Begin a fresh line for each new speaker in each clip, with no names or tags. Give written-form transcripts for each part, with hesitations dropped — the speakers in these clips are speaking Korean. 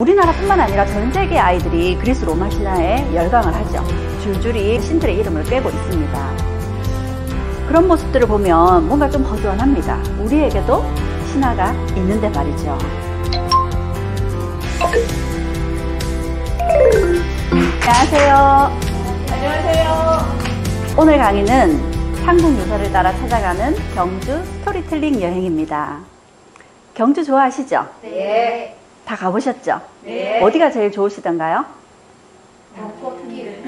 우리나라뿐만 아니라 전 세계 아이들이 그리스 로마 신화에 열광을 하죠. 줄줄이 신들의 이름을 꿰고 있습니다. 그런 모습들을 보면 뭔가 좀 허전합니다. 우리에게도 신화가 있는데 말이죠. 안녕하세요.
안녕하세요.
오늘 강의는 삼국유사를 따라 찾아가는 경주 스토리텔링 여행입니다. 경주 좋아하시죠?
네.
다 가보셨죠?
네.
어디가 제일 좋으시던가요?
벚꽃길.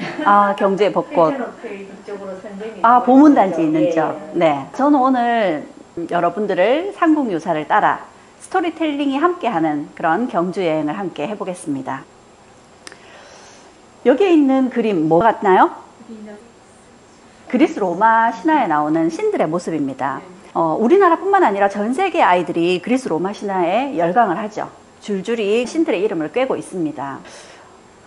경주의 벚꽃.
호텔 이쪽으로 선생님이.
보문단지 있는 쪽. 네. 저는 오늘 여러분들을 삼국유사를 따라 스토리텔링이 함께하는 그런 경주 여행을 함께 해보겠습니다. 여기에 있는 그림 뭐 같나요? 그리스 로마 신화에 나오는 신들의 모습입니다. 우리나라뿐만 아니라 전 세계 아이들이 그리스 로마 신화에 열광을 하죠. 줄줄이 신들의 이름을 꿰고 있습니다.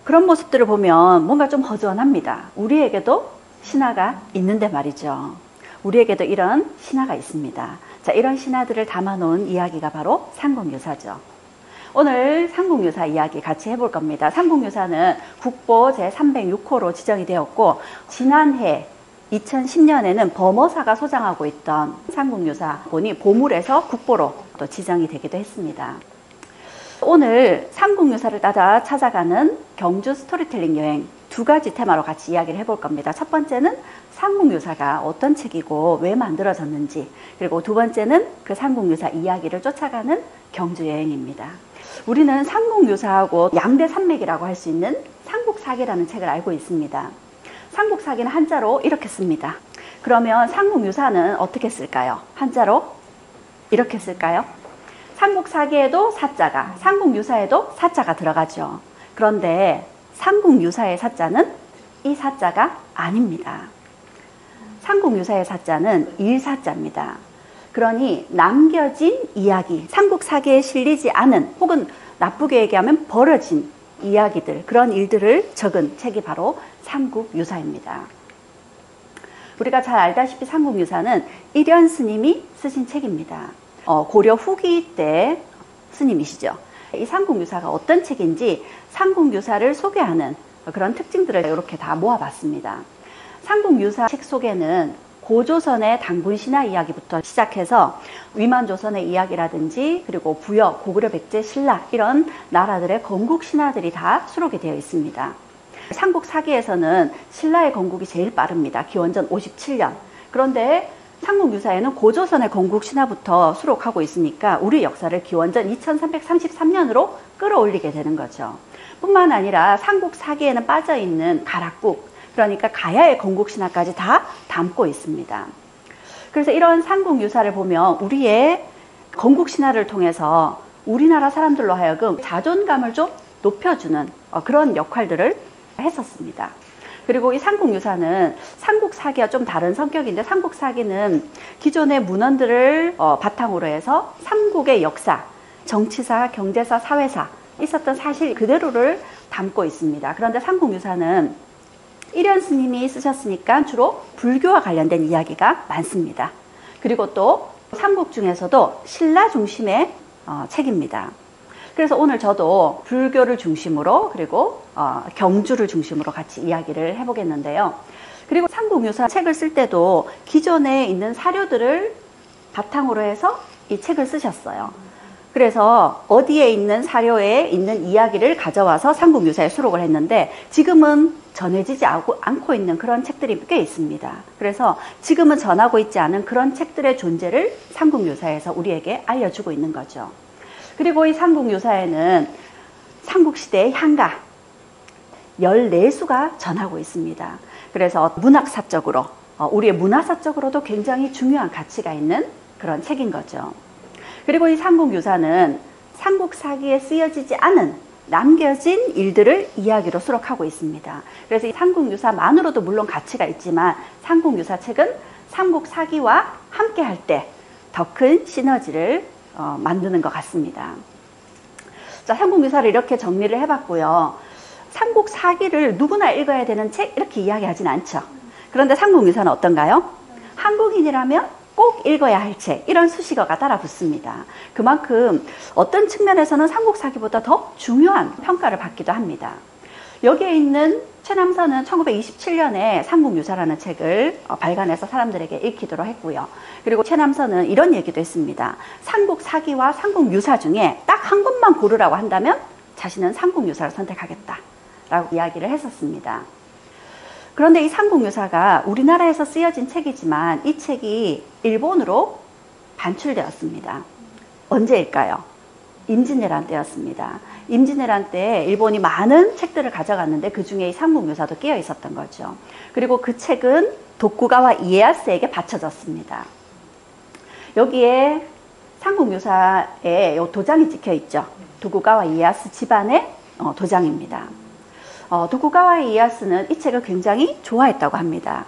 그런 모습들을 보면 뭔가 좀 허전합니다. 우리에게도 신화가 있는데 말이죠. 우리에게도 이런 신화가 있습니다. 자, 이런 신화들을 담아놓은 이야기가 바로 삼국유사죠. 오늘 삼국유사 이야기 같이 해볼 겁니다. 삼국유사는 국보 제306호로 지정이 되었고, 지난해 2010년에는 범어사가 소장하고 있던 삼국유사본이 보물에서 국보로 또 지정이 되기도 했습니다. 오늘 삼국유사를 따라 찾아가는 경주 스토리텔링 여행 두 가지 테마로 같이 이야기를 해볼 겁니다. 첫 번째는 삼국유사가 어떤 책이고 왜 만들어졌는지, 그리고 두 번째는 그 삼국유사 이야기를 쫓아가는 경주 여행입니다. 우리는 삼국유사하고 양대 산맥이라고 할 수 있는 삼국사기라는 책을 알고 있습니다. 삼국사기는 한자로 이렇게 씁니다. 그러면 삼국유사는 어떻게 쓸까요? 한자로 이렇게 쓸까요? 삼국사기에도 사자가, 삼국유사에도 사자가 들어가죠. 그런데 삼국유사의 사자는 이 사자가 아닙니다. 삼국유사의 사자는 일사자입니다. 그러니 남겨진 이야기, 삼국사기에 실리지 않은, 혹은 나쁘게 얘기하면 벌어진 이야기들, 그런 일들을 적은 책이 바로 삼국유사입니다. 우리가 잘 알다시피 삼국유사는 일현 스님이 쓰신 책입니다. 고려 후기 때 스님이시죠. 이 삼국유사가 어떤 책인지 삼국유사를 소개하는 그런 특징들을 이렇게 다 모아봤습니다. 삼국유사 책 속에는 고조선의 단군 신화 이야기부터 시작해서 위만조선의 이야기라든지, 그리고 부여, 고구려, 백제, 신라 이런 나라들의 건국 신화들이 다 수록이 되어 있습니다. 삼국사기에서는 신라의 건국이 제일 빠릅니다. 기원전 57년. 그런데 삼국유사에는 고조선의 건국 신화부터 수록하고 있으니까 우리 역사를 기원전 2333년으로 끌어올리게 되는 거죠. 뿐만 아니라 삼국사기에는 빠져있는 가락국, 그러니까 가야의 건국 신화까지 다 담고 있습니다. 그래서 이런 삼국유사를 보면 우리의 건국 신화를 통해서 우리나라 사람들로 하여금 자존감을 좀 높여주는 그런 역할들을 했었습니다. 그리고 이 삼국유사는 삼국사기와 좀 다른 성격인데, 삼국사기는 기존의 문헌들을 바탕으로 해서 삼국의 역사, 정치사, 경제사, 사회사 있었던 사실 그대로를 담고 있습니다. 그런데 삼국유사는 일현 스님이 쓰셨으니까 주로 불교와 관련된 이야기가 많습니다. 그리고 또 삼국 중에서도 신라 중심의 책입니다. 그래서 오늘 저도 불교를 중심으로, 그리고 경주를 중심으로 같이 이야기를 해보겠는데요. 그리고 삼국유사 책을 쓸 때도 기존에 있는 사료들을 바탕으로 해서 이 책을 쓰셨어요. 그래서 어디에 있는 사료에 있는 이야기를 가져와서 삼국유사에 수록을 했는데, 지금은 전해지지 않고 있는 그런 책들이 꽤 있습니다. 그래서 지금은 전하고 있지 않은 그런 책들의 존재를 삼국유사에서 우리에게 알려주고 있는 거죠. 그리고 이 삼국유사에는 삼국시대의 향가 14수가 전하고 있습니다. 그래서 문학사적으로, 우리의 문화사적으로도 굉장히 중요한 가치가 있는 그런 책인 거죠. 그리고 이 삼국유사는 삼국사기에 쓰여지지 않은 남겨진 일들을 이야기로 수록하고 있습니다. 그래서 이 삼국유사만으로도 물론 가치가 있지만, 삼국유사 책은 삼국사기와 함께 할 때 더 큰 시너지를 만드는 것 같습니다. 자, 삼국유사를 이렇게 정리를 해봤고요. 삼국사기를 누구나 읽어야 되는 책, 이렇게 이야기하진 않죠. 그런데 삼국유사는 어떤가요? 한국인이라면 꼭 읽어야 할 책, 이런 수식어가 따라 붙습니다. 그만큼 어떤 측면에서는 삼국사기보다 더 중요한 평가를 받기도 합니다. 여기에 있는 최남선은 1927년에 삼국유사라는 책을 발간해서 사람들에게 읽히도록 했고요. 그리고 최남선은 이런 얘기도 했습니다. 삼국사기와 삼국유사 중에 딱 한 권만 고르라고 한다면 자신은 삼국유사를 선택하겠다라고 이야기를 했었습니다. 그런데 이 삼국유사가 우리나라에서 쓰여진 책이지만 이 책이 일본으로 반출되었습니다. 언제일까요? 임진왜란 때였습니다. 임진왜란 때 일본이 많은 책들을 가져갔는데 그 중에 이 삼국유사도 끼어 있었던 거죠. 그리고 그 책은 도쿠가와 이에야스에게 바쳐졌습니다. 여기에 삼국유사에 도장이 찍혀 있죠. 도쿠가와 이에야스 집안의 도장입니다. 도쿠가와 이에야스는 이 책을 굉장히 좋아했다고 합니다.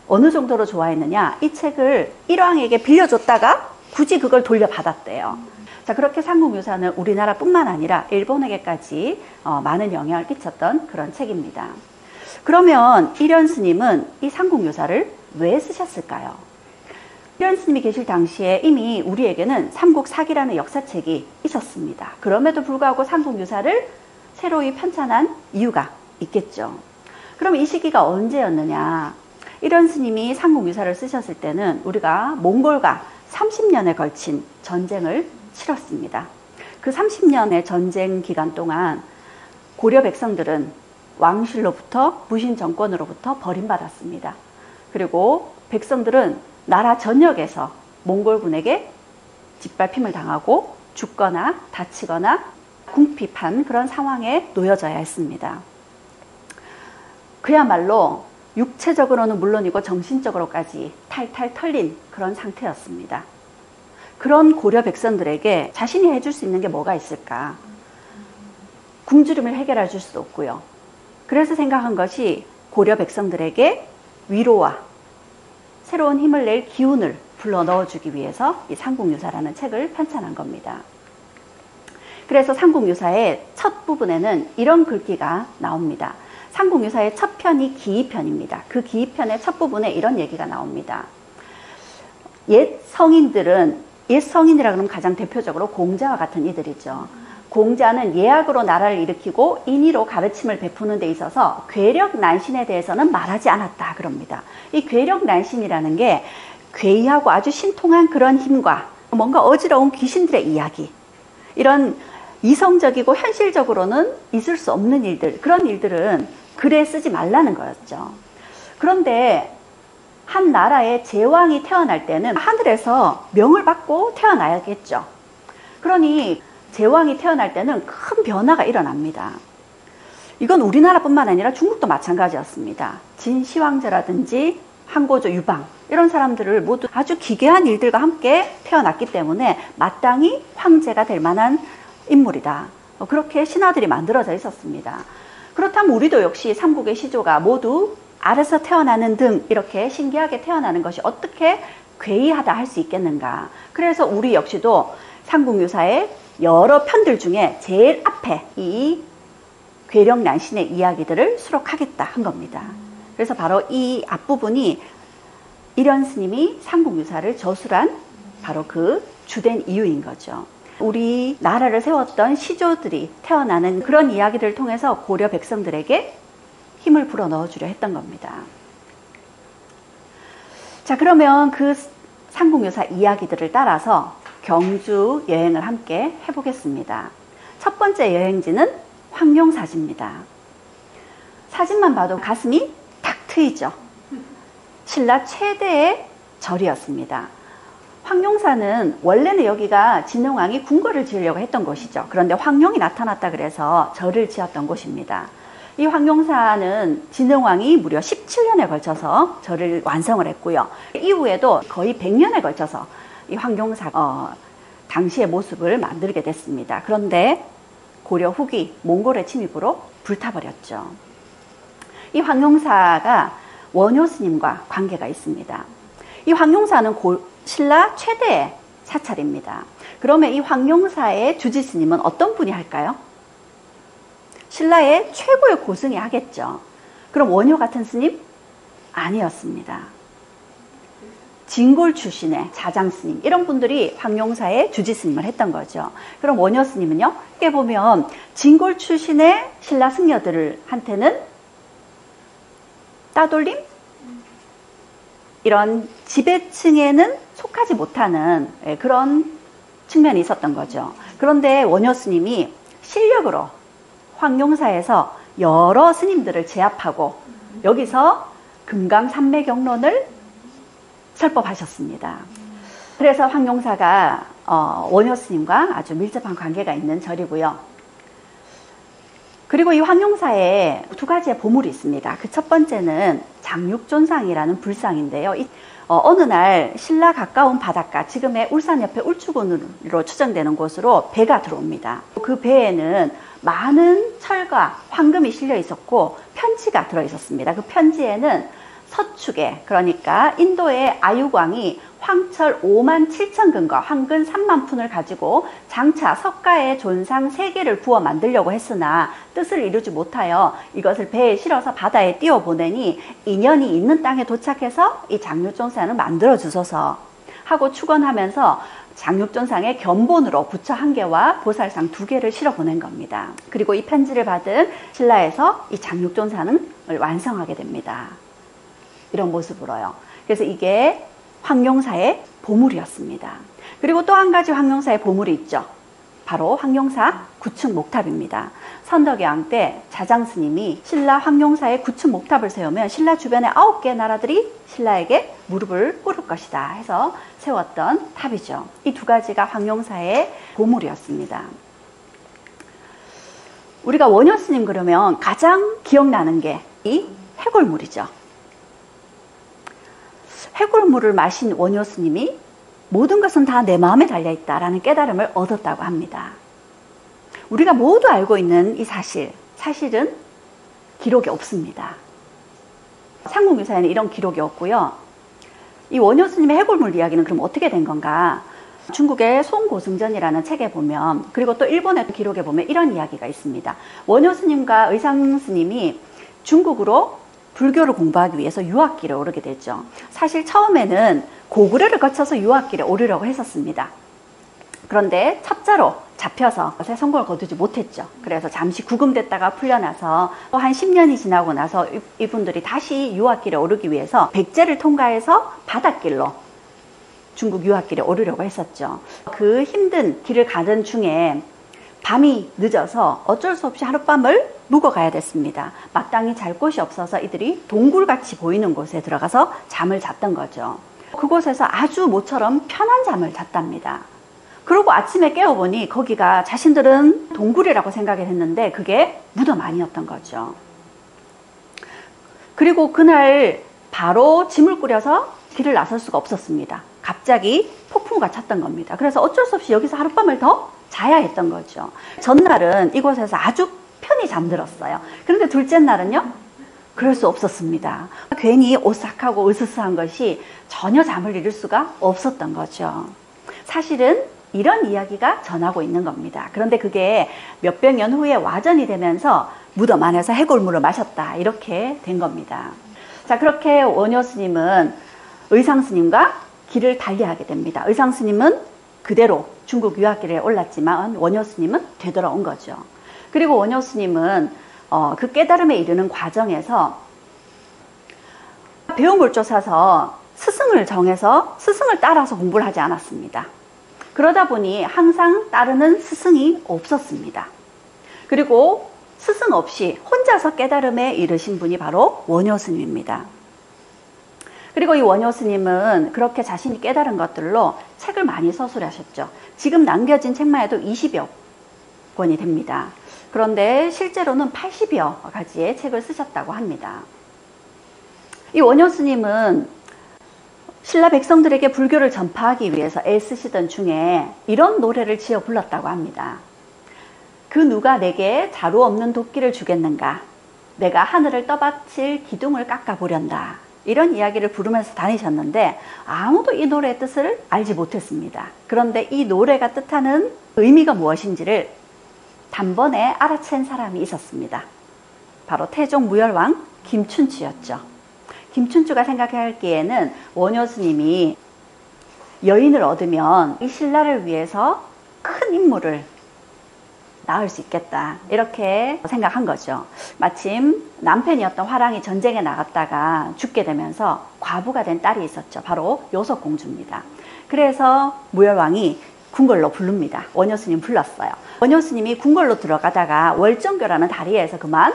어느 정도로 좋아했느냐? 이 책을 일왕에게 빌려줬다가 굳이 그걸 돌려받았대요. 자, 그렇게 삼국유사는 우리나라뿐만 아니라 일본에게까지 많은 영향을 끼쳤던 그런 책입니다. 그러면 일현 스님은 이 삼국유사를 왜 쓰셨을까요? 일현 스님이 계실 당시에 이미 우리에게는 삼국사기라는 역사책이 있었습니다. 그럼에도 불구하고 삼국유사를 새로이 편찬한 이유가 있겠죠. 그럼 이 시기가 언제였느냐? 일현 스님이 삼국유사를 쓰셨을 때는 우리가 몽골과 30년에 걸친 전쟁을 치렀습니다. 그 30년의 전쟁 기간 동안 고려 백성들은 왕실로부터 무신 정권으로부터 버림받았습니다. 그리고 백성들은 나라 전역에서 몽골군에게 짓밟힘을 당하고 죽거나 다치거나 궁핍한 그런 상황에 놓여져야 했습니다. 그야말로 육체적으로는 물론이고 정신적으로까지 탈탈 털린 그런 상태였습니다. 그런 고려 백성들에게 자신이 해줄 수 있는 게 뭐가 있을까? 굶주림을 해결해 줄 수도 없고요. 그래서 생각한 것이 고려 백성들에게 위로와 새로운 힘을 낼 기운을 불러 넣어주기 위해서 이 삼국유사라는 책을 편찬한 겁니다. 그래서 삼국유사의 첫 부분에는 이런 글귀가 나옵니다. 삼국유사의 첫 편이 기이편입니다. 그 기이편의 첫 부분에 이런 얘기가 나옵니다. 옛 성인이라 그러면 가장 대표적으로 공자와 같은 이들이죠. 공자는 예학으로 나라를 일으키고 인의로 가르침을 베푸는 데 있어서 괴력난신에 대해서는 말하지 않았다 그럽니다. 이 괴력난신이라는 게 괴이하고 아주 신통한 그런 힘과 뭔가 어지러운 귀신들의 이야기, 이런 이성적이고 현실적으로는 있을 수 없는 일들, 그런 일들은 글에 쓰지 말라는 거였죠. 그런데 한 나라의 제왕이 태어날 때는 하늘에서 명을 받고 태어나야겠죠. 그러니 제왕이 태어날 때는 큰 변화가 일어납니다. 이건 우리나라뿐만 아니라 중국도 마찬가지였습니다. 진시황제라든지 항고조 유방 이런 사람들을 모두 아주 기괴한 일들과 함께 태어났기 때문에 마땅히 황제가 될 만한 인물이다. 그렇게 신화들이 만들어져 있었습니다. 그렇다면 우리도 역시 삼국의 시조가 모두 알에서 태어나는 등 이렇게 신기하게 태어나는 것이 어떻게 괴이하다 할 수 있겠는가. 그래서 우리 역시도 삼국유사의 여러 편들 중에 제일 앞에 이 괴력난신의 이야기들을 수록하겠다 한 겁니다. 그래서 바로 이 앞부분이 일현 스님이 삼국유사를 저술한 바로 그 주된 이유인 거죠. 우리 나라를 세웠던 시조들이 태어나는 그런 이야기들을 통해서 고려 백성들에게 힘을 불어 넣어주려 했던 겁니다. 자, 그러면 그 삼국유사 이야기들을 따라서 경주 여행을 함께 해보겠습니다. 첫 번째 여행지는 황룡사지입니다. 사진만 봐도 가슴이 탁 트이죠. 신라 최대의 절이었습니다. 황룡사는 원래는 여기가 진흥왕이 궁궐을 지으려고 했던 곳이죠. 그런데 황룡이 나타났다 그래서 절을 지었던 곳입니다. 이 황룡사는 진흥왕이 무려 17년에 걸쳐서 절을 완성을 했고요. 이후에도 거의 100년에 걸쳐서 이 황룡사 당시의 모습을 만들게 됐습니다. 그런데 고려 후기 몽골의 침입으로 불타버렸죠. 이 황룡사가 원효 스님과 관계가 있습니다. 이 황룡사는 신라 최대의 사찰입니다. 그러면 이 황룡사의 주지 스님은 어떤 분이 할까요? 신라의 최고의 고승이 하겠죠. 그럼 원효 같은 스님? 아니었습니다. 진골 출신의 자장스님 이런 분들이 황룡사의 주지스님을 했던 거죠. 그럼 원효스님은요, 이게 보면 진골 출신의 신라 승려들한테는 따돌림? 이런 지배층에는 속하지 못하는 그런 측면이 있었던 거죠. 그런데 원효스님이 실력으로 황룡사에서 여러 스님들을 제압하고 여기서 금강산매경론을 설법하셨습니다. 그래서 황룡사가 원효스님과 아주 밀접한 관계가 있는 절이고요. 그리고 이 황룡사에 두 가지의 보물이 있습니다. 그 첫 번째는 장육존상이라는 불상인데요. 어느 날 신라 가까운 바닷가, 지금의 울산 옆에 울주군으로 추정되는 곳으로 배가 들어옵니다. 그 배에는 많은 철과 황금이 실려 있었고 편지가 들어 있었습니다. 그 편지에는 서축에, 그러니까 인도의 아유광이 황철 5만 7천 근과 황근 3만 푼을 가지고 장차 석가의 존상 3개를 부어 만들려고 했으나 뜻을 이루지 못하여 이것을 배에 실어서 바다에 띄워보내니 인연이 있는 땅에 도착해서 이 장육존상을 만들어 주소서 하고 축원하면서 장육존상의 견본으로 부처 1개와 보살상 2개를 실어 보낸 겁니다. 그리고 이 편지를 받은 신라에서 이 장육존상을 완성하게 됩니다. 이런 모습으로요. 그래서 이게 황룡사의 보물이었습니다. 그리고 또 한 가지 황룡사의 보물이 있죠. 바로 황룡사 구층 목탑입니다. 선덕여왕 때 자장스님이 신라 황룡사의 구층 목탑을 세우면 신라 주변의 9개 나라들이 신라에게 무릎을 꿇을 것이다 해서 세웠던 탑이죠. 이 두 가지가 황룡사의 보물이었습니다. 우리가 원효스님 그러면 가장 기억나는 게 이 해골물이죠. 해골물을 마신 원효스님이 모든 것은 다 내 마음에 달려있다라는 깨달음을 얻었다고 합니다. 우리가 모두 알고 있는 이 사실은 기록이 없습니다. 삼국유사에는 이런 기록이 없고요. 이 원효스님의 해골물 이야기는 그럼 어떻게 된 건가? 중국의 송고승전이라는 책에 보면, 그리고 또 일본의 기록에 보면 이런 이야기가 있습니다. 원효스님과 의상스님이 중국으로 불교를 공부하기 위해서 유학길에 오르게 되죠. 사실 처음에는 고구려를 거쳐서 유학길에 오르려고 했었습니다. 그런데 첩자로 잡혀서 성공을 거두지 못했죠. 그래서 잠시 구금됐다가 풀려나서 또 한 10년이 지나고 나서 이분들이 다시 유학길에 오르기 위해서 백제를 통과해서 바닷길로 중국 유학길에 오르려고 했었죠. 그 힘든 길을 가던 중에 밤이 늦어서 어쩔 수 없이 하룻밤을 묵어가야 됐습니다. 마땅히 잘 곳이 없어서 이들이 동굴같이 보이는 곳에 들어가서 잠을 잤던 거죠. 그곳에서 아주 모처럼 편한 잠을 잤답니다. 그러고 아침에 깨어보니 거기가 자신들은 동굴이라고 생각을 했는데 그게 무덤 아니었던 거죠. 그리고 그날 바로 짐을 꾸려서 길을 나설 수가 없었습니다. 갑자기 폭풍우가 찼던 겁니다. 그래서 어쩔 수 없이 여기서 하룻밤을 더 자야 했던 거죠. 전날은 이곳에서 아주 편히 잠들었어요. 그런데 둘째 날은요? 그럴 수 없었습니다. 괜히 오싹하고 으스스한 것이 전혀 잠을 이룰 수가 없었던 거죠. 사실은 이런 이야기가 전하고 있는 겁니다. 그런데 그게 몇백 년 후에 와전이 되면서 무덤 안에서 해골물을 마셨다 이렇게 된 겁니다. 자, 그렇게 원효스님은 의상스님과 길을 달리하게 됩니다. 의상스님은 그대로 중국 유학길에 올랐지만 원효스님은 되돌아온 거죠. 그리고 원효스님은 그 깨달음에 이르는 과정에서 배움을 쫓아서 스승을 정해서 스승을 따라서 공부를 하지 않았습니다. 그러다 보니 항상 따르는 스승이 없었습니다. 그리고 스승 없이 혼자서 깨달음에 이르신 분이 바로 원효스님입니다. 그리고 이 원효스님은 그렇게 자신이 깨달은 것들로 책을 많이 서술하셨죠. 지금 남겨진 책만 해도 20여 권이 됩니다. 그런데 실제로는 80여 가지의 책을 쓰셨다고 합니다. 이 원효스님은 신라 백성들에게 불교를 전파하기 위해서 애쓰시던 중에 이런 노래를 지어 불렀다고 합니다. 그 누가 내게 자루 없는 도끼를 주겠는가? 내가 하늘을 떠받칠 기둥을 깎아보련다. 이런 이야기를 부르면서 다니셨는데 아무도 이 노래의 뜻을 알지 못했습니다. 그런데 이 노래가 뜻하는 의미가 무엇인지를 단번에 알아챈 사람이 있었습니다. 바로 태종 무열왕 김춘추였죠. 김춘추가 생각하기에는 원효 스님이 여인을 얻으면 이 신라를 위해서 큰 임무를 낳을 수 있겠다, 이렇게 생각한 거죠. 마침 남편이었던 화랑이 전쟁에 나갔다가 죽게 되면서 과부가 된 딸이 있었죠. 바로 요석공주입니다. 그래서 무열왕이 궁궐로 부릅니다. 원효 스님 불렀어요. 원효 스님이 궁궐로 들어가다가 월정교라는 다리에서 그만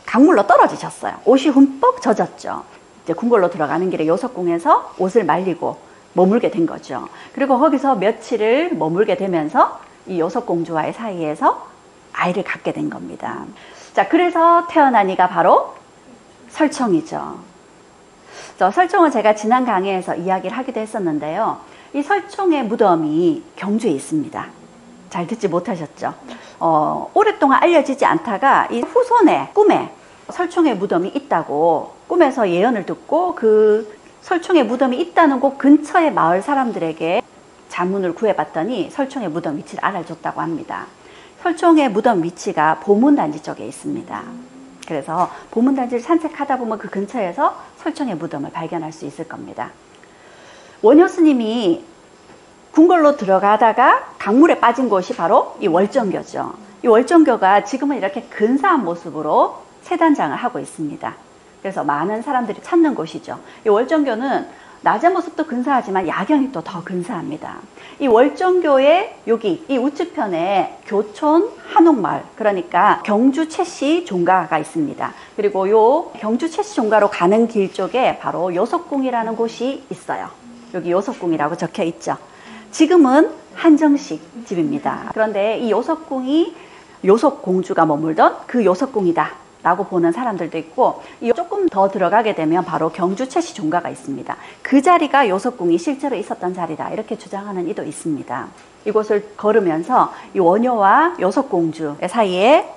강물로 떨어지셨어요. 옷이 흠뻑 젖었죠. 이제 궁궐로 들어가는 길에 요석궁에서 옷을 말리고 머물게 된 거죠. 그리고 거기서 며칠을 머물게 되면서 이 요석공주와의 사이에서 아이를 갖게 된 겁니다. 자, 그래서 태어난 이가 바로 설총이죠. 설총은 제가 지난 강의에서 이야기를 하기도 했었는데요. 이 설총의 무덤이 경주에 있습니다. 잘 듣지 못하셨죠? 오랫동안 알려지지 않다가 이 후손의 꿈에 설총의 무덤이 있다고 꿈에서 예언을 듣고 그 설총의 무덤이 있다는 곳 근처의 마을 사람들에게 자문을 구해봤더니 설총의 무덤 위치를 알아줬다고 합니다. 설총의 무덤 위치가 보문단지 쪽에 있습니다. 그래서 보문단지를 산책하다 보면 그 근처에서 설총의 무덤을 발견할 수 있을 겁니다. 원효 스님이 궁궐로 들어가다가 강물에 빠진 곳이 바로 이 월정교죠. 이 월정교가 지금은 이렇게 근사한 모습으로 세단장을 하고 있습니다. 그래서 많은 사람들이 찾는 곳이죠. 이 월정교는 낮의 모습도 근사하지만 야경이 또 더 근사합니다. 이 월정교의 여기 이 우측편에 교촌 한옥마을, 그러니까 경주 채씨 종가가 있습니다. 그리고 요 경주 채씨 종가로 가는 길 쪽에 바로 요석궁이라는 곳이 있어요. 여기 요석궁이라고 적혀 있죠. 지금은 한정식 집입니다. 그런데 이 요석궁이 요석공주가 머물던 그 요석궁이다 라고 보는 사람들도 있고, 조금 더 들어가게 되면 바로 경주 채씨 종가가 있습니다. 그 자리가 요석궁이 실제로 있었던 자리다, 이렇게 주장하는 이도 있습니다. 이곳을 걸으면서 이 원효와 요석공주의 사이에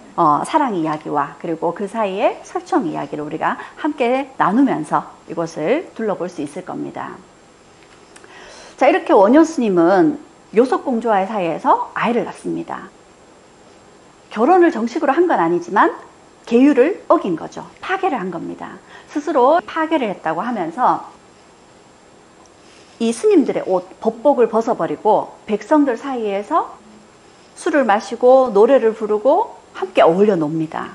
사랑 이야기와 그리고 그 사이에 설총 이야기를 우리가 함께 나누면서 이곳을 둘러볼 수 있을 겁니다. 자, 이렇게 원효 스님은 요석공주와의 사이에서 아이를 낳습니다. 결혼을 정식으로 한 건 아니지만 계율을 어긴 거죠. 파괴를 한 겁니다. 스스로 파괴를 했다고 하면서 이 스님들의 옷, 법복을 벗어버리고 백성들 사이에서 술을 마시고 노래를 부르고 함께 어울려 놉니다.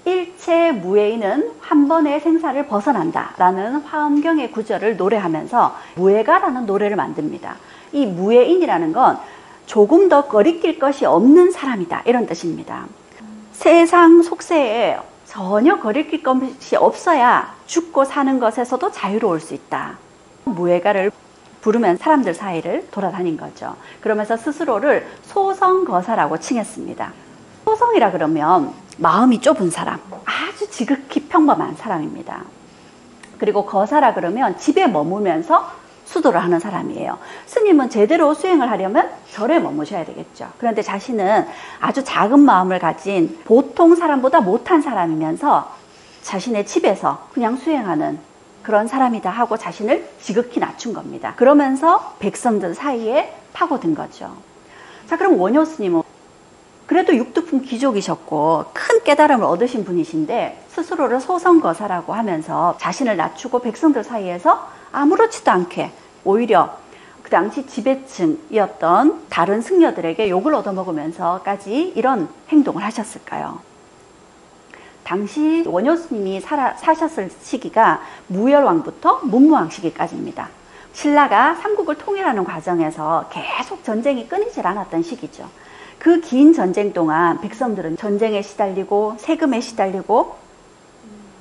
일체 무예인은 한 번의 생사를 벗어난다 라는 화엄경의 구절을 노래하면서 무예가라는 노래를 만듭니다. 이 무예인이라는 건 조금 더 거리낄 것이 없는 사람이다, 이런 뜻입니다. 세상 속세에 전혀 거리낄 것이 없어야 죽고 사는 것에서도 자유로울 수 있다. 무예가를 부르면 사람들 사이를 돌아다닌 거죠. 그러면서 스스로를 소성거사라고 칭했습니다. 소성이라 그러면 마음이 좁은 사람, 아주 지극히 평범한 사람입니다. 그리고 거사라 그러면 집에 머물면서 수도를 하는 사람이에요. 스님은 제대로 수행을 하려면 절에 머무셔야 되겠죠. 그런데 자신은 아주 작은 마음을 가진 보통 사람보다 못한 사람이면서 자신의 집에서 그냥 수행하는 그런 사람이다 하고 자신을 지극히 낮춘 겁니다. 그러면서 백성들 사이에 파고든 거죠. 자, 그럼 원효 스님은 그래도 육두품 귀족이셨고 큰 깨달음을 얻으신 분이신데 스스로를 소성거사라고 하면서 자신을 낮추고 백성들 사이에서 아무렇지도 않게 오히려 그 당시 지배층이었던 다른 승려들에게 욕을 얻어먹으면서까지 이런 행동을 하셨을까요? 당시 원효 스님이 사셨을 시기가 무열왕부터 문무왕 시기까지입니다. 신라가 삼국을 통일하는 과정에서 계속 전쟁이 끊이질 않았던 시기죠. 그 긴 전쟁 동안 백성들은 전쟁에 시달리고 세금에 시달리고,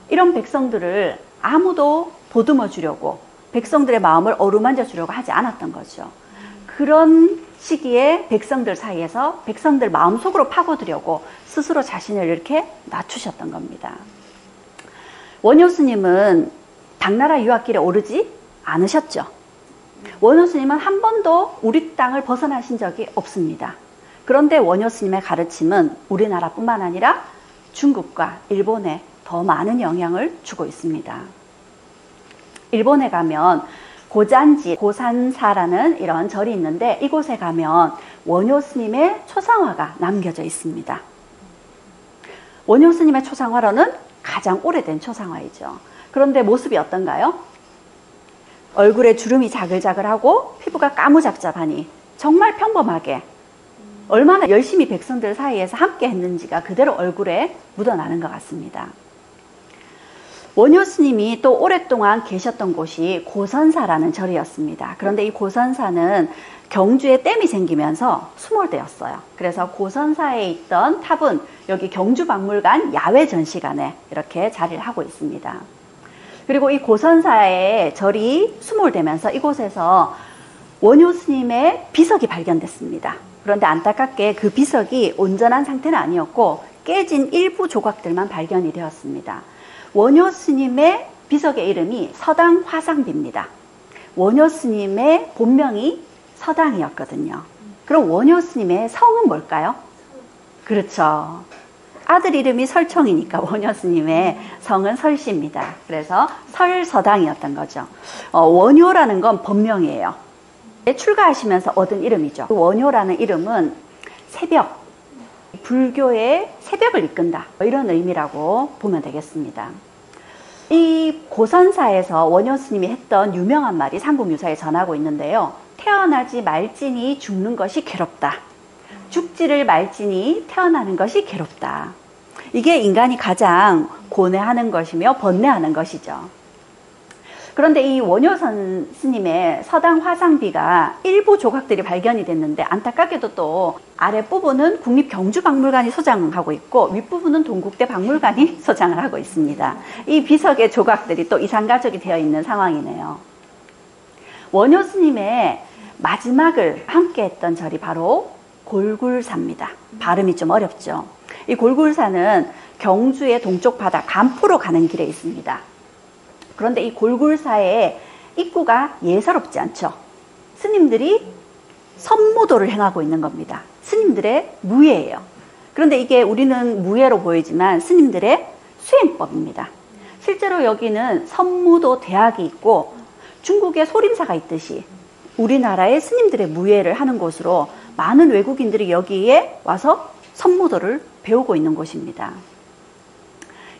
이런 백성들을 아무도 보듬어 주려고, 백성들의 마음을 어루만져 주려고 하지 않았던 거죠. 그런 시기에 백성들 사이에서 백성들 마음속으로 파고들려고 스스로 자신을 이렇게 낮추셨던 겁니다. 원효 스님은 당나라 유학길에 오르지 않으셨죠. 원효 스님은 한 번도 우리 땅을 벗어나신 적이 없습니다. 그런데 원효 스님의 가르침은 우리나라뿐만 아니라 중국과 일본에 더 많은 영향을 주고 있습니다. 일본에 가면 고잔지, 고산사라는 이런 절이 있는데 이곳에 가면 원효 스님의 초상화가 남겨져 있습니다. 원효 스님의 초상화로는 가장 오래된 초상화이죠. 그런데 모습이 어떤가요? 얼굴에 주름이 자글자글하고 피부가 까무잡잡하니 정말 평범하게 얼마나 열심히 백성들 사이에서 함께 했는지가 그대로 얼굴에 묻어나는 것 같습니다. 원효 스님이 또 오랫동안 계셨던 곳이 고선사라는 절이었습니다. 그런데 이 고선사는 경주에 댐이 생기면서 수몰되었어요. 그래서 고선사에 있던 탑은 여기 경주박물관 야외 전시관에 이렇게 자리를 하고 있습니다. 그리고 이 고선사의 절이 수몰되면서 이곳에서 원효 스님의 비석이 발견됐습니다. 그런데 안타깝게 그 비석이 온전한 상태는 아니었고 깨진 일부 조각들만 발견이 되었습니다. 원효 스님의 비석의 이름이 서당 화상비입니다. 원효 스님의 본명이 서당이었거든요. 그럼 원효 스님의 성은 뭘까요? 그렇죠. 아들 이름이 설총이니까 원효 스님의 성은 설씨입니다. 그래서 설서당이었던 거죠. 원효라는 건 본명이에요. 출가하시면서 얻은 이름이죠. 원효라는 이름은 새벽, 불교의 새벽을 이끈다, 이런 의미라고 보면 되겠습니다. 이 고선사에서 원효 스님이 했던 유명한 말이 삼국유사에 전하고 있는데요. 태어나지 말지니 죽는 것이 괴롭다. 죽지를 말지니 태어나는 것이 괴롭다. 이게 인간이 가장 고뇌하는 것이며 번뇌하는 것이죠. 그런데 이 원효 스님의 서당 화상비가 일부 조각들이 발견이 됐는데 안타깝게도 또 아랫부분은 국립경주박물관이 소장하고 있고 윗부분은 동국대 박물관이 소장을 하고 있습니다. 이 비석의 조각들이 또 이산가족이 되어 있는 상황이네요. 원효 스님의 마지막을 함께 했던 절이 바로 골굴사입니다. 발음이 좀 어렵죠. 이 골굴사는 경주의 동쪽 바다 간포로 가는 길에 있습니다. 그런데 이 골굴사의 입구가 예사롭지 않죠. 스님들이 선무도를 행하고 있는 겁니다. 스님들의 무예예요. 그런데 이게 우리는 무예로 보이지만 스님들의 수행법입니다. 실제로 여기는 선무도 대학이 있고 중국의 소림사가 있듯이 우리나라의 스님들의 무예를 하는 곳으로 많은 외국인들이 여기에 와서 선무도를 배우고 있는 곳입니다.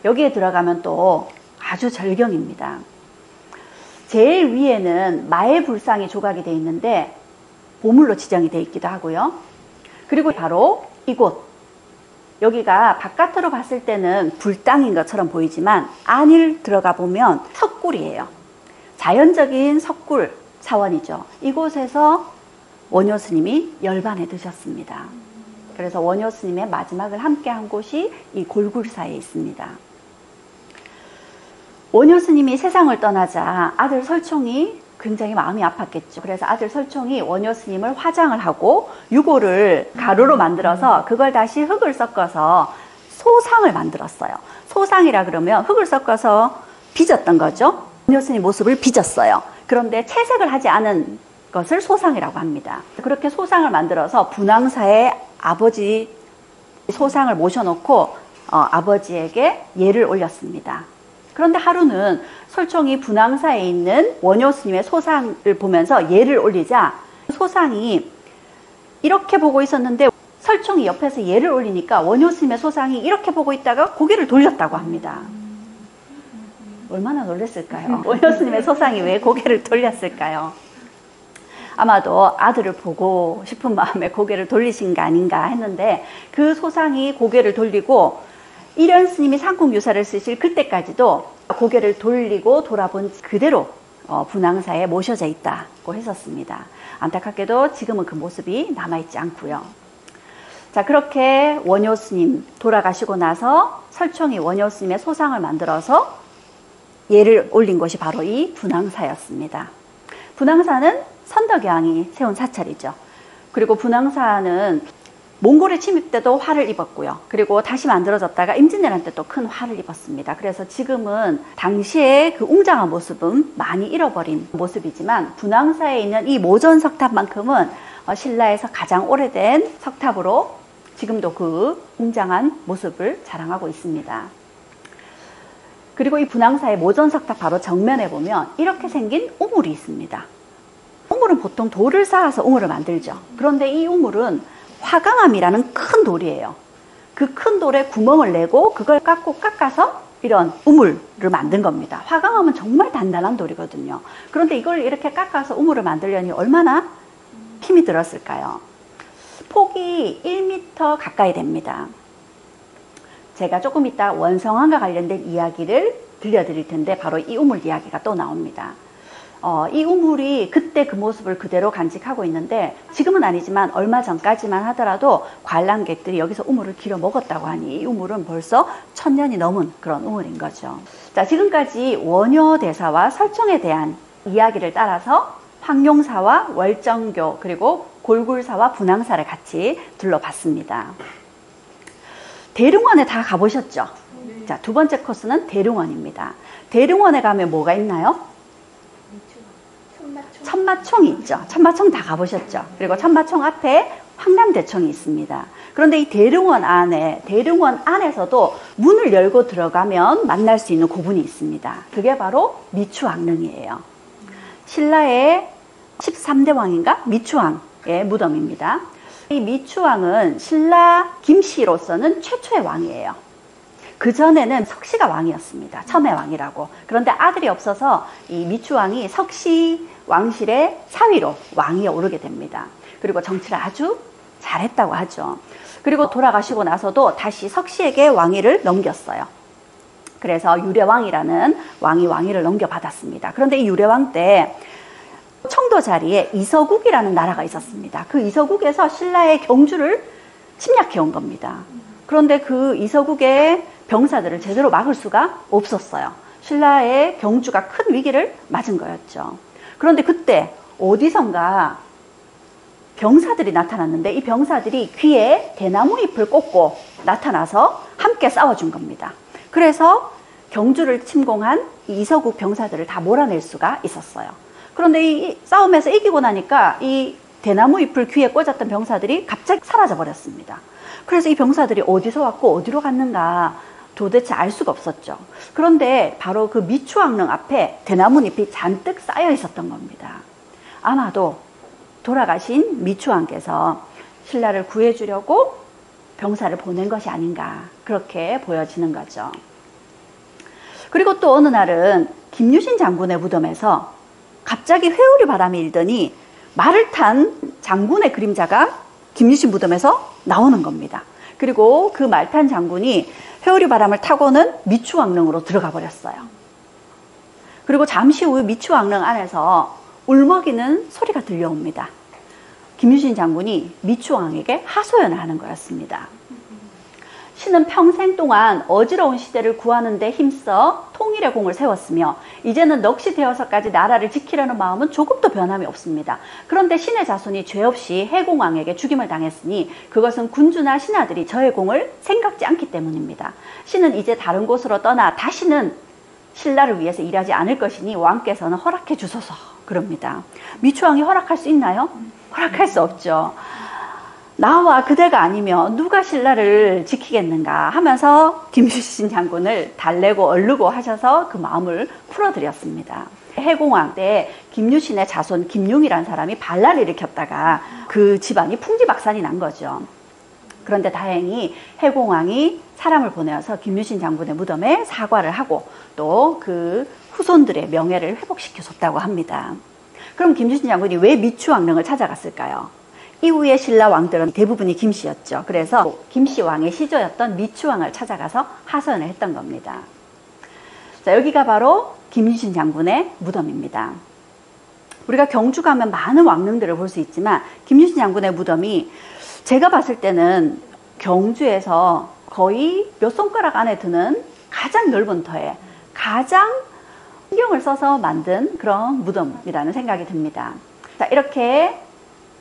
여기에 들어가면 또 아주 절경입니다. 제일 위에는 마의 불상이 조각이 되어 있는데 보물로 지정이 되어 있기도 하고요. 그리고 바로 이곳, 여기가 바깥으로 봤을 때는 불당인 것처럼 보이지만 안을 들어가 보면 석굴이에요. 자연적인 석굴 사원이죠. 이곳에서 원효 스님이 열반에 드셨습니다. 그래서 원효 스님의 마지막을 함께 한 곳이 이 골굴사에 있습니다. 원효 스님이 세상을 떠나자 아들 설총이 굉장히 마음이 아팠겠죠. 그래서 아들 설총이 원효 스님을 화장을 하고 유골을 가루로 만들어서 그걸 다시 흙을 섞어서 소상을 만들었어요. 소상이라 그러면 흙을 섞어서 빚었던 거죠. 원효 스님 모습을 빚었어요. 그런데 채색을 하지 않은 것을 소상이라고 합니다. 그렇게 소상을 만들어서 분황사에 아버지 소상을 모셔놓고 아버지에게 예를 올렸습니다. 그런데 하루는 설총이 분황사에 있는 원효 스님의 소상을 보면서 예를 올리자 소상이 이렇게 보고 있었는데 설총이 옆에서 예를 올리니까 원효 스님의 소상이 이렇게 보고 있다가 고개를 돌렸다고 합니다. 얼마나 놀랐을까요? 원효 스님의 소상이 왜 고개를 돌렸을까요? 아마도 아들을 보고 싶은 마음에 고개를 돌리신 거 아닌가 했는데 그 소상이 고개를 돌리고 이련 스님이 삼국유사를 쓰실 그때까지도 고개를 돌리고 돌아본 그대로 분황사에 모셔져 있다고 했었습니다. 안타깝게도 지금은 그 모습이 남아있지 않고요. 자, 그렇게 원효 스님 돌아가시고 나서 설총이 원효 스님의 소상을 만들어서 예를 올린 곳이 바로 이 분황사였습니다. 분황사는 선덕여왕이 세운 사찰이죠. 그리고 분황사는 몽골의 침입 때도 화를 입었고요. 그리고 다시 만들어졌다가 임진왜란 때 또 큰 화를 입었습니다. 그래서 지금은 당시의 그 웅장한 모습은 많이 잃어버린 모습이지만 분황사에 있는 이 모전 석탑만큼은 신라에서 가장 오래된 석탑으로 지금도 그 웅장한 모습을 자랑하고 있습니다. 그리고 이 분황사의 모전 석탑 바로 정면에 보면 이렇게 생긴 우물이 있습니다. 우물은 보통 돌을 쌓아서 우물을 만들죠. 그런데 이 우물은 화강암이라는 큰 돌이에요. 그 큰 돌에 구멍을 내고 그걸 깎아서 이런 우물을 만든 겁니다. 화강암은 정말 단단한 돌이거든요. 그런데 이걸 이렇게 깎아서 우물을 만들려니 얼마나 힘이 들었을까요? 폭이 1m 가까이 됩니다. 제가 조금 이따 원성암과 관련된 이야기를 들려드릴 텐데 바로 이 우물 이야기가 또 나옵니다. 이 우물이 그때 그 모습을 그대로 간직하고 있는데 지금은 아니지만 얼마 전까지만 하더라도 관람객들이 여기서 우물을 길어 먹었다고 하니 이 우물은 벌써 1000년이 넘은 그런 우물인 거죠. 자, 지금까지 원효대사와 설정에 대한 이야기를 따라서 황룡사와 월정교 그리고 골굴사와 분황사를 같이 둘러봤습니다. 대릉원에 다 가보셨죠? 자, 두 번째 코스는 대릉원입니다. 대릉원에 가면 뭐가 있나요? 천마총이 있죠. 천마총 다 가보셨죠. 그리고 천마총 앞에 황남대총이 있습니다. 그런데 이 대릉원 안에서도 문을 열고 들어가면 만날 수 있는 고분이 있습니다. 그게 바로 미추왕릉이에요. 신라의 13대 왕인가? 미추왕의 무덤입니다. 이 미추왕은 신라 김씨로서는 최초의 왕이에요. 그전에는 석씨가 왕이었습니다. 첨의 왕이라고. 그런데 아들이 없어서 이 미추왕이 석씨 왕실의 사위로 왕위에 오르게 됩니다. 그리고 정치를 아주 잘했다고 하죠. 그리고 돌아가시고 나서도 다시 석씨에게 왕위를 넘겼어요. 그래서 유래왕이라는 왕위를 넘겨받았습니다. 그런데 이 유래왕 때 청도 자리에 이서국이라는 나라가 있었습니다. 그 이서국에서 신라의 경주를 침략해 온 겁니다. 그런데 그 이서국의 병사들을 제대로 막을 수가 없었어요. 신라의 경주가 큰 위기를 맞은 거였죠. 그런데 그때 어디선가 병사들이 나타났는데 이 병사들이 귀에 대나무 잎을 꽂고 나타나서 함께 싸워준 겁니다. 그래서 경주를 침공한 이 이서국 병사들을 다 몰아낼 수가 있었어요. 그런데 이 싸움에서 이기고 나니까 이 대나무 잎을 귀에 꽂았던 병사들이 갑자기 사라져 버렸습니다. 그래서 이 병사들이 어디서 왔고 어디로 갔는가 도대체 알 수가 없었죠. 그런데 바로 그 미추왕릉 앞에 대나무 잎이 잔뜩 쌓여 있었던 겁니다. 아마도 돌아가신 미추왕께서 신라를 구해주려고 병사를 보낸 것이 아닌가 그렇게 보여지는 거죠. 그리고 또 어느 날은 김유신 장군의 무덤에서 갑자기 회오리 바람이 일더니 말을 탄 장군의 그림자가 김유신 무덤에서 나오는 겁니다. 그리고 그 말 탄 장군이 회오리 바람을 타고는 미추왕릉으로 들어가 버렸어요. 그리고 잠시 후 미추왕릉 안에서 울먹이는 소리가 들려옵니다. 김유신 장군이 미추왕에게 하소연을 하는 거였습니다. 신은 평생 동안 어지러운 시대를 구하는 데 힘써 통일의 공을 세웠으며 이제는 넋이 되어서까지 나라를 지키려는 마음은 조금도 변함이 없습니다. 그런데 신의 자손이 죄 없이 해공왕에게 죽임을 당했으니 그것은 군주나 신하들이 저의 공을 생각지 않기 때문입니다. 신은 이제 다른 곳으로 떠나 다시는 신라를 위해서 일하지 않을 것이니 왕께서는 허락해 주소서 그럽니다. 미추왕이 허락할 수 있나요? 허락할 수 없죠. 나와 그대가 아니면 누가 신라를 지키겠는가 하면서 김유신 장군을 달래고 얼르고 하셔서 그 마음을 풀어드렸습니다. 해공왕 때 김유신의 자손 김융이라는 사람이 반란을 일으켰다가 그 집안이 풍지박산이 난 거죠. 그런데 다행히 해공왕이 사람을 보내어서 김유신 장군의 무덤에 사과를 하고 또 그 후손들의 명예를 회복시켜줬다고 합니다. 그럼 김유신 장군이 왜 미추왕릉을 찾아갔을까요? 이후에 신라 왕들은 대부분이 김씨였죠. 그래서 김씨 왕의 시조였던 미추왕을 찾아가서 하소연을 했던 겁니다. 자, 여기가 바로 김유신 장군의 무덤입니다. 우리가 경주 가면 많은 왕릉들을 볼 수 있지만 김유신 장군의 무덤이 제가 봤을 때는 경주에서 거의 몇 손가락 안에 드는 가장 넓은 터에 가장 신경을 써서 만든 그런 무덤이라는 생각이 듭니다. 자, 이렇게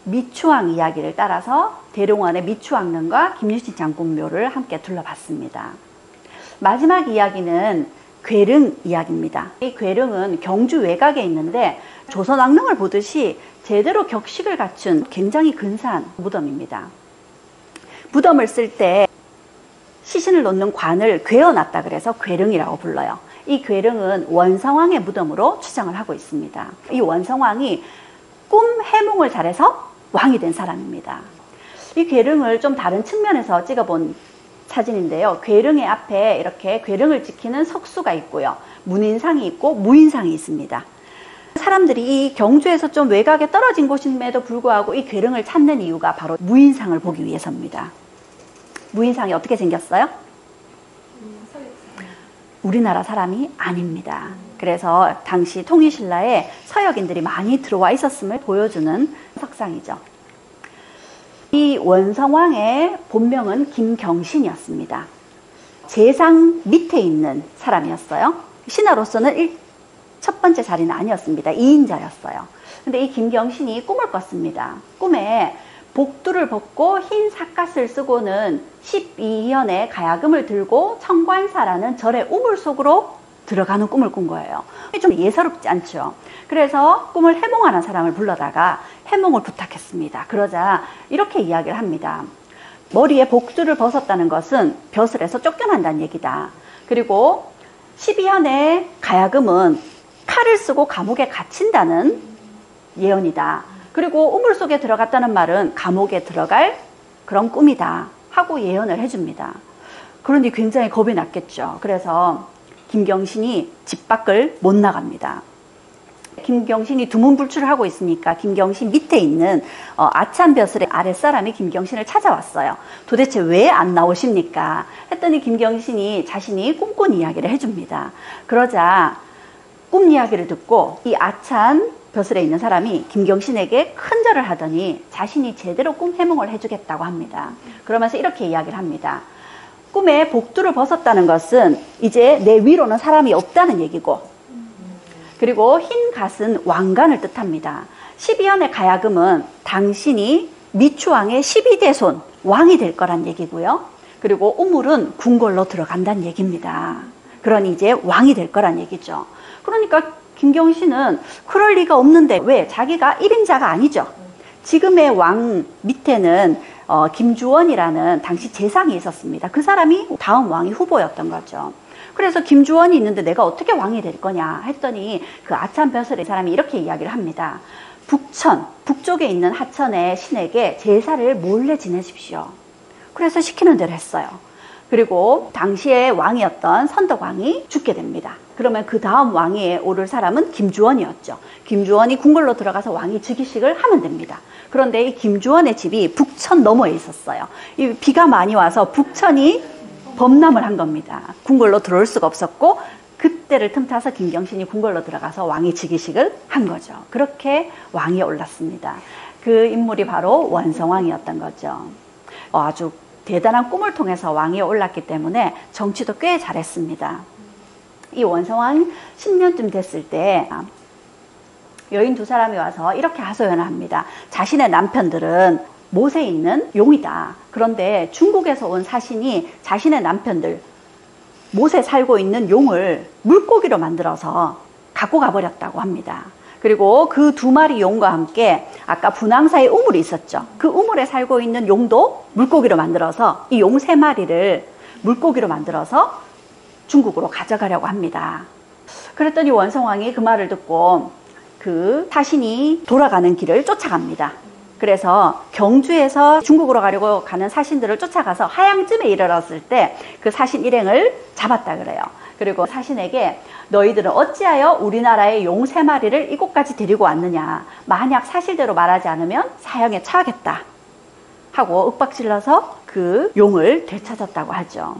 미추왕 이야기를 따라서 대릉원의 미추왕릉과 김유신 장군묘를 함께 둘러봤습니다. 마지막 이야기는 괴릉 이야기입니다. 이 괴릉은 경주 외곽에 있는데 조선왕릉을 보듯이 제대로 격식을 갖춘 굉장히 근사한 무덤입니다. 무덤을 쓸 때 시신을 놓는 관을 괴어놨다 그래서 괴릉이라고 불러요. 이 괴릉은 원성왕의 무덤으로 추정을 하고 있습니다. 이 원성왕이 꿈 해몽을 잘해서 왕이 된 사람입니다. 이 괴릉을 좀 다른 측면에서 찍어본 사진인데요. 괴릉의 앞에 이렇게 괴릉을 지키는 석수가 있고요. 문인상이 있고 무인상이 있습니다. 사람들이 이 경주에서 좀 외곽에 떨어진 곳임에도 불구하고 이 괴릉을 찾는 이유가 바로 무인상을 보기 위해서입니다. 무인상이 어떻게 생겼어요? 우리나라 사람이 아닙니다. 그래서 당시 통일신라에 서역인들이 많이 들어와 있었음을 보여주는 석상이죠. 이 원성왕의 본명은 김경신이었습니다. 재상 밑에 있는 사람이었어요. 신하로서는 첫 번째 자리는 아니었습니다. 2인자였어요. 근데 이 김경신이 꿈을 꿨습니다. 꿈에 복두를 벗고 흰 삿갓을 쓰고는 12현의 가야금을 들고 청관사라는 절의 우물 속으로 들어가는 꿈을 꾼 거예요. 좀 예사롭지 않죠. 그래서 꿈을 해몽하는 사람을 불러다가 해몽을 부탁했습니다. 그러자 이렇게 이야기를 합니다. 머리에 복두를 벗었다는 것은 벼슬에서 쫓겨난다는 얘기다. 그리고 12현의 가야금은 칼을 쓰고 감옥에 갇힌다는 예언이다. 그리고 우물 속에 들어갔다는 말은 감옥에 들어갈 그런 꿈이다 하고 예언을 해줍니다. 그러니 굉장히 겁이 났겠죠. 그래서 김경신이 집 밖을 못 나갑니다. 김경신이 두문불출을 하고 있으니까 김경신 밑에 있는 아찬벼슬의 아랫사람이 김경신을 찾아왔어요. 도대체 왜 안 나오십니까? 했더니 김경신이 자신이 꿈꾼 이야기를 해줍니다. 그러자 꿈 이야기를 듣고 이 아찬벼슬에 있는 사람이 김경신에게 큰절을 하더니 자신이 제대로 꿈 해몽을 해주겠다고 합니다. 그러면서 이렇게 이야기를 합니다. 꿈에 복두를 벗었다는 것은 이제 내 위로는 사람이 없다는 얘기고, 그리고 흰 갓은 왕관을 뜻합니다. 12현의 가야금은 당신이 미추왕의 12대손 왕이 될 거란 얘기고요. 그리고 우물은 궁궐로 들어간다는 얘기입니다. 그러니 이제 왕이 될 거란 얘기죠. 그러니까 김경신은 그럴 리가 없는데 왜? 자기가 1인자가 아니죠. 지금의 왕 밑에는 김주원이라는 당시 재상이 있었습니다. 그 사람이 다음 왕이 후보였던 거죠. 그래서 김주원이 있는데 내가 어떻게 왕이 될 거냐 했더니 그 아찬벼슬의 사람이 이렇게 이야기를 합니다. 북천, 북쪽에 있는 하천의 신에게 제사를 몰래 지내십시오. 그래서 시키는 대로 했어요. 그리고 당시의 왕이었던 선덕왕이 죽게 됩니다. 그러면 그 다음 왕위에 오를 사람은 김주원이었죠. 김주원이 궁궐로 들어가서 왕위 즉위식을 하면 됩니다. 그런데 이 김주원의 집이 북천 너머에 있었어요. 이 비가 많이 와서 북천이 범람을 한 겁니다. 궁궐로 들어올 수가 없었고 그때를 틈타서 김경신이 궁궐로 들어가서 왕위 즉위식을 한 거죠. 그렇게 왕위에 올랐습니다. 그 인물이 바로 원성왕이었던 거죠. 아주 대단한 꿈을 통해서 왕위에 올랐기 때문에 정치도 꽤 잘했습니다. 이 원성왕 10년쯤 됐을 때 여인 두 사람이 와서 이렇게 하소연을 합니다. 자신의 남편들은 못에 있는 용이다. 그런데 중국에서 온 사신이 자신의 남편들 못에 살고 있는 용을 물고기로 만들어서 갖고 가버렸다고 합니다. 그리고 그 두 마리 용과 함께 아까 분황사에 우물이 있었죠. 그 우물에 살고 있는 용도 물고기로 만들어서 이 용 3마리를 물고기로 만들어서 중국으로 가져가려고 합니다. 그랬더니 원성왕이 그 말을 듣고 그 사신이 돌아가는 길을 쫓아갑니다. 그래서 경주에서 중국으로 가려고 가는 사신들을 쫓아가서 하양쯤에 이르렀을 때 그 사신 일행을 잡았다 그래요. 그리고 사신에게 너희들은 어찌하여 우리나라의 용 3마리를 이곳까지 데리고 왔느냐. 만약 사실대로 말하지 않으면 사형에 처하겠다 하고 윽박질러서 그 용을 되찾았다고 하죠.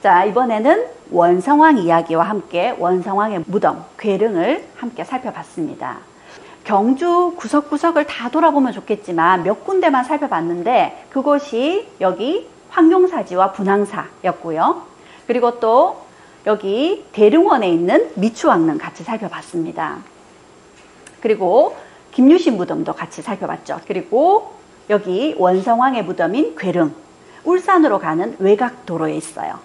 자, 이번에는 원성왕 이야기와 함께 원성왕의 무덤 괴릉을 함께 살펴봤습니다. 경주 구석구석을 다 돌아보면 좋겠지만 몇 군데만 살펴봤는데 그곳이 여기 황룡사지와 분황사였고요. 그리고 또 여기 대릉원에 있는 미추왕릉 같이 살펴봤습니다. 그리고 김유신 무덤도 같이 살펴봤죠. 그리고 여기 원성왕의 무덤인 괴릉, 울산으로 가는 외곽도로에 있어요.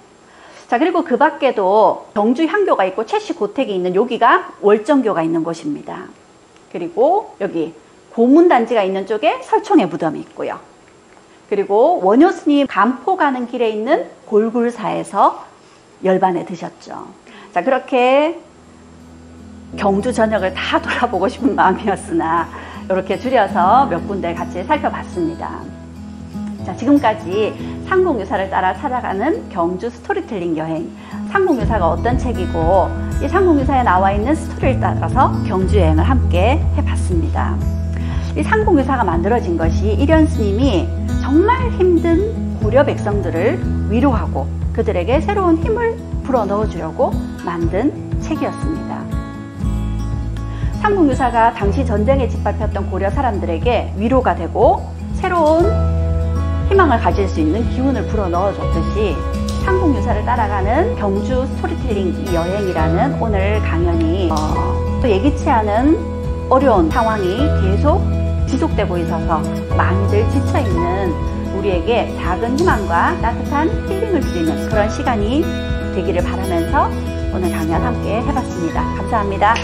자, 그리고 그 밖에도 경주 향교가 있고 채씨 고택이 있는 여기가 월정교가 있는 곳입니다. 그리고 여기 고문단지가 있는 쪽에 설총의 무덤이 있고요. 그리고 원효스님 간포 가는 길에 있는 골굴사에서 열반에 드셨죠. 자, 그렇게 경주 전역을 다 돌아보고 싶은 마음이었으나 이렇게 줄여서 몇 군데 같이 살펴봤습니다. 자, 지금까지 상공유사를 따라 찾아가는 경주 스토리텔링 여행. 상공유사가 어떤 책이고 이 상공유사에 나와 있는 스토리를 따라서 경주 여행을 함께 해봤습니다. 이 상공유사가 만들어진 것이 일현 스님이 정말 힘든 고려 백성들을 위로하고 그들에게 새로운 힘을 불어넣어 주려고 만든 책이었습니다. 상공유사가 당시 전쟁에 짓밟혔던 고려 사람들에게 위로가 되고 새로운 희망을 가질 수 있는 기운을 불어넣어 줬듯이 상공유사를 따라가는 경주 스토리텔링 여행이라는 오늘 강연이 또 예기치 않은 어려운 상황이 계속 지속되고 있어서 많이들 지쳐있는 우리에게 작은 희망과 따뜻한 힐링을 드리는 그런 시간이 되기를 바라면서 오늘 강연 함께 해봤습니다. 감사합니다.